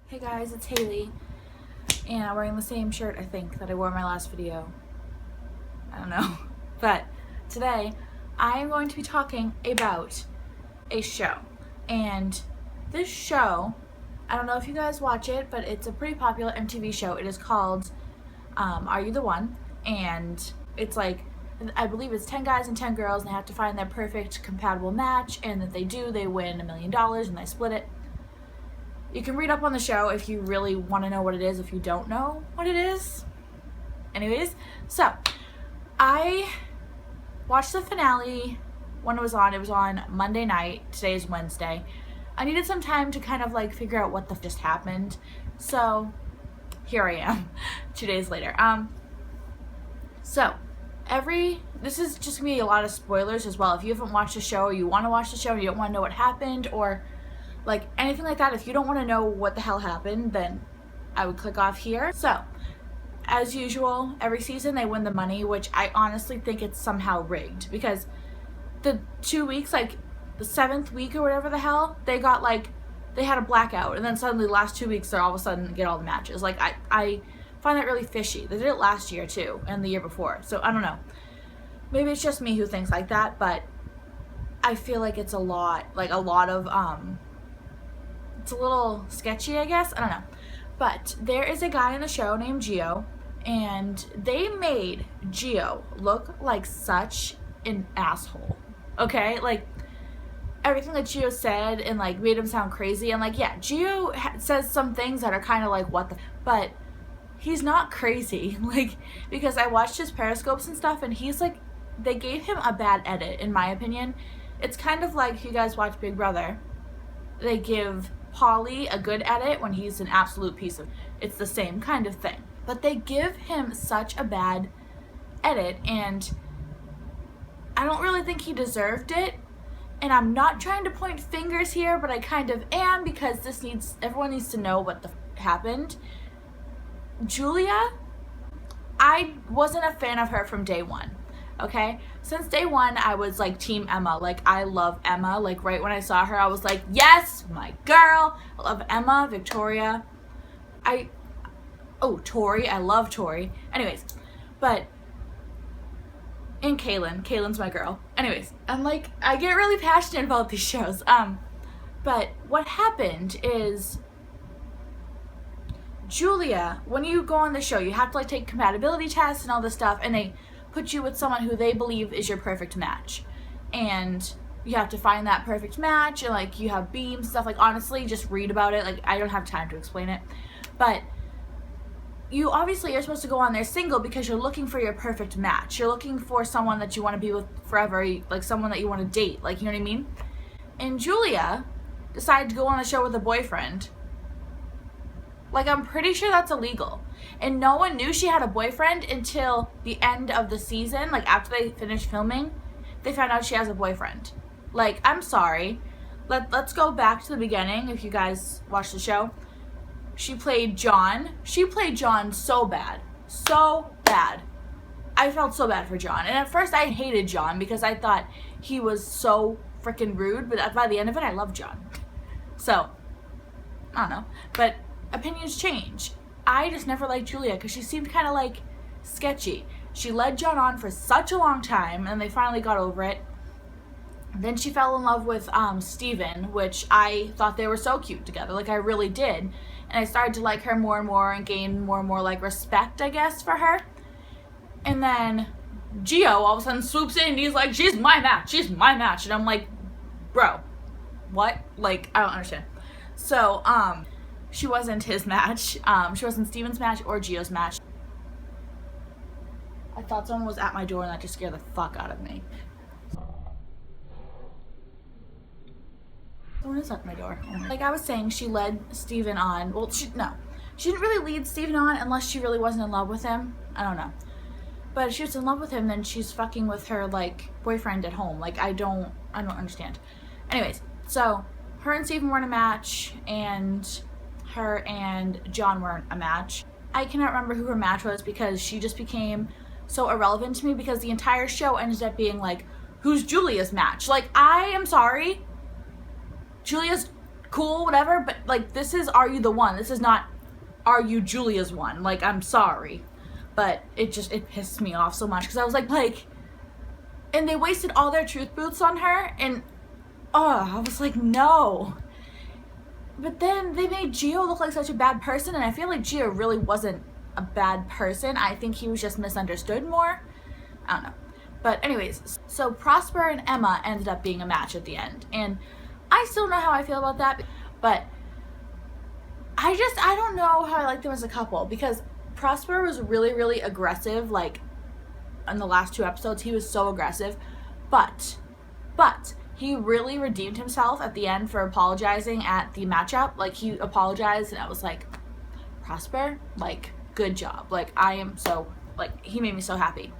Hey guys, it's Haley, and I'm wearing the same shirt, I think, that I wore in my last video. I don't know. But today, I am going to be talking about a show. And this show, I don't know if you guys watch it, but it's a pretty popular MTV show. It is called Are You the One? And it's like, I believe it's 10 guys and 10 girls, and they have to find their perfect compatible match, and if they do, they win $1 million, and they split it. You can read up on the show if you really want to know what it is, if you don't know what it is. Anyways, so I watched the finale when it was on. It was on Monday night. Today is Wednesday. I needed some time to kind of like figure out what the just happened. So here I am 2 days later. This is just gonna be a lot of spoilers as well. If you haven't watched the show, or you want to watch the show and you don't want to know what happened, or like anything like that, if you don't want to know what the hell happened, then I would click off here. So, as usual, every season they win the money, which I honestly think it's somehow rigged, because the 2 weeks, like the 7th week or whatever the hell, they had a blackout, and then suddenly the last 2 weeks they're all of a sudden get all the matches. Like I find that really fishy. They did it last year too, and the year before, so I don't know. Maybe it's just me who thinks like that, but I feel like it's a lot of it's a little sketchy, I guess. I don't know. But there is a guy in the show named Gio, and they made Gio look like such an asshole. Okay? Like, everything that Gio said and like made him sound crazy. And like, yeah, Gio says some things that are kind of like, what the, but he's not crazy. Like, because I watched his periscopes and stuff, and he's like, they gave him a bad edit, in my opinion. It's kind of like, if you guys watch Big Brother, they give Paulie a good edit when he's an absolute piece of, it's the same kind of thing, but they give him such a bad edit, and I don't really think he deserved it. And I'm not trying to point fingers here, but I kind of am, because everyone needs to know what happened. Julia, I wasn't a fan of her from day one. Okay, since day one I was like team Emma. Like, I love Emma. Like, right when I saw her I was like, yes, my girl. I love Emma, Victoria, Tori, I love Tori. Anyways, and Kaylin's my girl. Anyways, I get really passionate about these shows. But what happened is, Julia, when you go on the show, you have to like take compatibility tests and all this stuff, and they put you with someone who they believe is your perfect match, and you have to find that perfect match, and like you have beams, stuff. Like, honestly, just read about it. Like, I don't have time to explain it, but you obviously are supposed to go on there single because you're looking for your perfect match. You're looking for someone that you want to be with forever, like someone that you want to date, like, you know what I mean? And Julia decided to go on the show with a boyfriend. Like, I'm pretty sure that's illegal. And no one knew she had a boyfriend until the end of the season. Like, after they finished filming, they found out she has a boyfriend. Like, I'm sorry. Let's go back to the beginning, if you guys watch the show. She played John. She played John so bad. So bad. I felt so bad for John. And at first I hated John because I thought he was so freaking rude. But by the end of it, I loved John. So, I don't know. But opinions change. I just never liked Julia because she seemed kind of like sketchy. She led John on for such a long time, and they finally got over it. Then she fell in love with Steven, which I thought they were so cute together. Like, I really did. And I started to like her more and more and gain more and more like respect, I guess, for her. And then Gio all of a sudden swoops in and he's like, she's my match. She's my match. And I'm like, bro, what? Like, I don't understand. So, she wasn't his match. She wasn't Steven's match or Gio's match. I thought someone was at my door, and that just scared the fuck out of me. Someone is at my door. Like I was saying, she led Steven on. Well, she didn't really lead Steven on unless she really wasn't in love with him. I don't know. But if she was in love with him, then she's fucking with her like boyfriend at home. Like, I don't understand. Anyways, so her and Steven were in a match, and her and John weren't a match. I cannot remember who her match was because she just became so irrelevant to me, because the entire show ended up being like, who's Julia's match? Like, I am sorry, Julia's cool, whatever, but like, this is Are You the One? This is not Are You Julia's one? Like, I'm sorry, but it pissed me off so much, because I was like, and they wasted all their truth booths on her, and I was like, no. But then they made Gio look like such a bad person, and I feel like Gio really wasn't a bad person. I think he was just misunderstood more. I don't know. But anyways, so Prosper and Emma ended up being a match at the end, and I still don't know how I feel about that, but I don't know how I like them as a couple, because Prosper was really, really aggressive, like, in the last 2 episodes. He was so aggressive, but he really redeemed himself at the end for apologizing at the matchup. Like, he apologized, and I was like, Prosper, like, good job. Like, I am so, like, he made me so happy.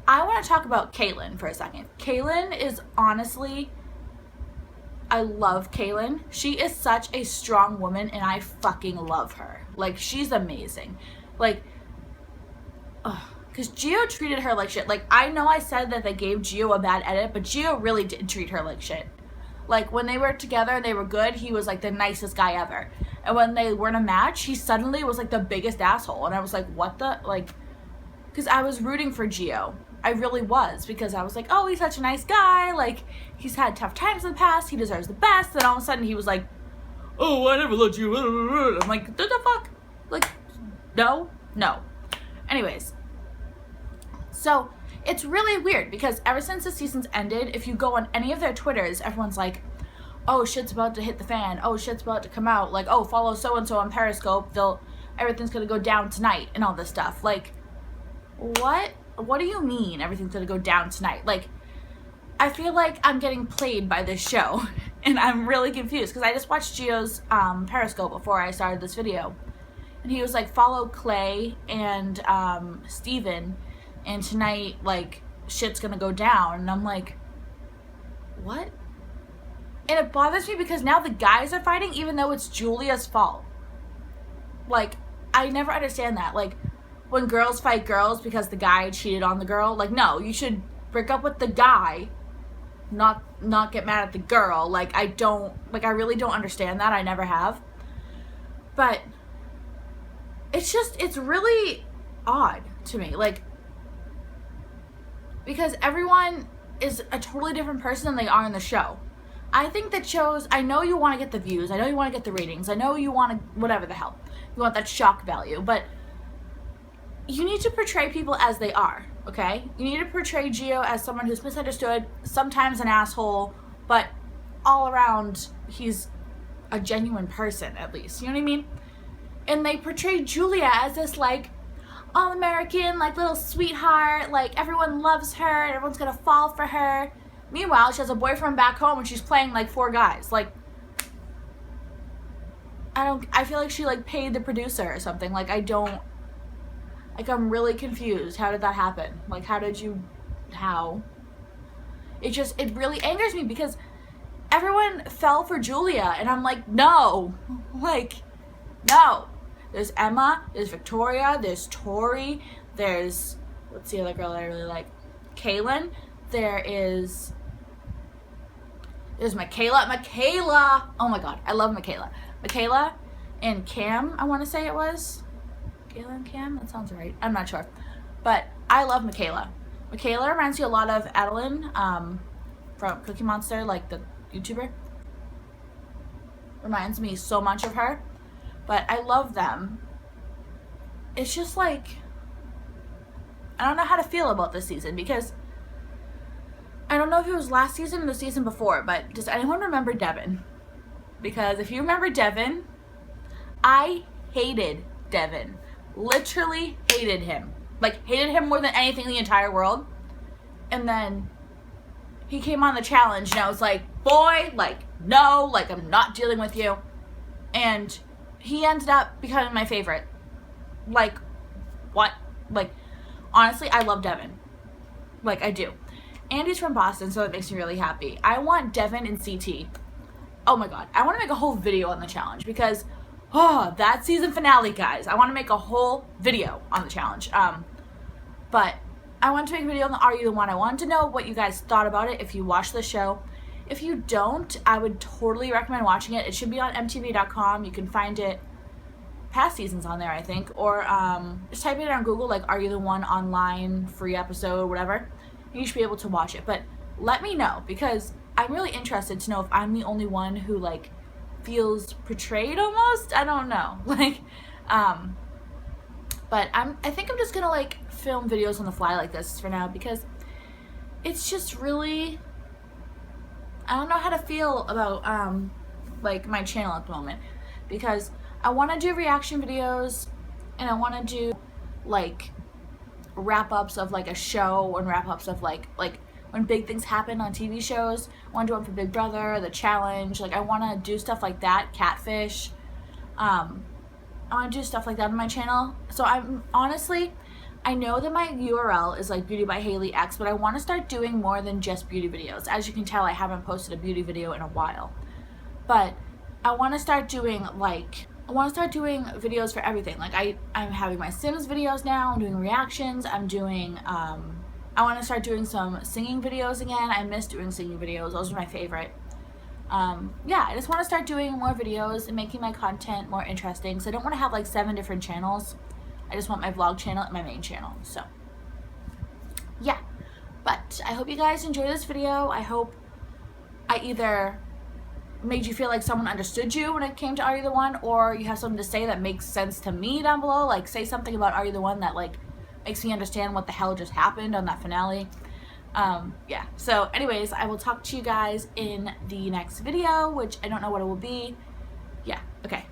I want to talk about Kaylin for a second. Kaylin is honestly, I love Kaylin. She is such a strong woman, and I fucking love her. Like, she's amazing. Like, because Gio treated her like shit. Like, I know I said that they gave Gio a bad edit, but Gio really did treat her like shit. Like, when they were together and they were good, he was like the nicest guy ever. And when they were in a match, he suddenly was like the biggest asshole. And I was like, what the, like, because I was rooting for Gio. I really was, because I was like, oh, he's such a nice guy. Like, he's had tough times in the past. He deserves the best. Then all of a sudden he was like, oh, I never loved you. I'm like, what the fuck? Like, no. Anyways. So, it's really weird, because ever since the season's ended, if you go on any of their Twitters, everyone's like, oh, shit's about to hit the fan. Oh, shit's about to come out. Like, oh, follow so-and-so on Periscope. Everything's gonna go down tonight and all this stuff. Like, what? What do you mean everything's gonna go down tonight? Like, I feel like I'm getting played by this show, and I'm really confused, because I just watched Gio's Periscope before I started this video, and he was like, follow Clay and Steven, and tonight, like, shit's gonna go down. And I'm like, what? And it bothers me, because now the guys are fighting, even though it's Julia's fault. Like, I never understand that. Like, when girls fight girls because the guy cheated on the girl, like, no, you should break up with the guy, not get mad at the girl. Like, I really don't understand that. I never have. But it's really odd to me. Like, because everyone is a totally different person than they are in the show. I think that shows, I know you want to get the views, I know you want to get the ratings, I know you want to, whatever the hell, you want that shock value, but you need to portray people as they are, okay? You need to portray Gio as someone who's misunderstood, sometimes an asshole, but all around, he's a genuine person, at least. You know what I mean? And they portray Julia as this, like, all-American, like, little sweetheart, like, everyone loves her, and everyone's gonna fall for her. Meanwhile, she has a boyfriend back home, and she's playing, like, 4 guys. Like, I feel like she, like, paid the producer or something. Like, I'm really confused. How did that happen? Like, how? It really angers me, because everyone fell for Julia, and I'm like, no. Like, no. There's Emma, there's Victoria, there's Tori, there's, what's the other girl that I really like? Kaylin. There's Michaela. Oh my god, I love Michaela. Michaela and Cam, I want to say it was. Michaela and Cam? That sounds right. I'm not sure. But I love Michaela. Michaela reminds you a lot of Adeline from Cookie Monster, like the YouTuber. Reminds me so much of her. But I love them. It's just like, I don't know how to feel about this season, because I don't know if it was last season or the season before, but does anyone remember Devin? Because if you remember Devin, I hated Devin. Literally hated him. Like, hated him more than anything in the entire world. And then he came on the challenge, and I was like, boy, like, no, like, I'm not dealing with you. And he ended up becoming my favorite. Like, what? Like, honestly, I love Devin. Like, I do. Andy's from Boston, so it makes me really happy. I want Devin and CT. Oh my god. I want to make a whole video on the challenge, because, that season finale, guys. I want to make a whole video on the challenge. But I wanted to make a video on the Are You the One? I wanted to know what you guys thought about it if you watched the show. If you don't, I would totally recommend watching it. It should be on mtv.com. You can find it, past seasons on there, I think, or just type it on Google, like Are You the One online free episode, whatever. You should be able to watch it. But let me know, because I'm really interested to know if I'm the only one who like feels portrayed almost. I don't know. Like but I think I'm just gonna like film videos on the fly like this for now, because it's just really, I don't know how to feel about like my channel at the moment, because I want to do reaction videos and I want to do like wrap-ups of like a show and wrap-ups of like when big things happen on TV shows. I want to do one for Big Brother, The Challenge. Like I want to do stuff like that, Catfish. I want to do stuff like that on my channel. So I'm honestly, I know that my URL is like Beauty by Haley X, but I want to start doing more than just beauty videos. As you can tell, I haven't posted a beauty video in a while, but I want to start doing videos for everything. Like I'm having my Sims videos now. I'm doing reactions. I'm doing I want to start doing some singing videos again. I miss doing singing videos. Those are my favorite. Yeah, I just want to start doing more videos and making my content more interesting. So I don't want to have like 7 different channels. I just want my vlog channel and my main channel. So yeah, but I hope you guys enjoy this video. I hope I either made you feel like someone understood you when it came to Are You the One, or you have something to say that makes sense to me down below. Like say something about Are You the One that like makes me understand what the hell just happened on that finale. Yeah, so anyways, I will talk to you guys in the next video, which I don't know what it will be. Yeah, okay.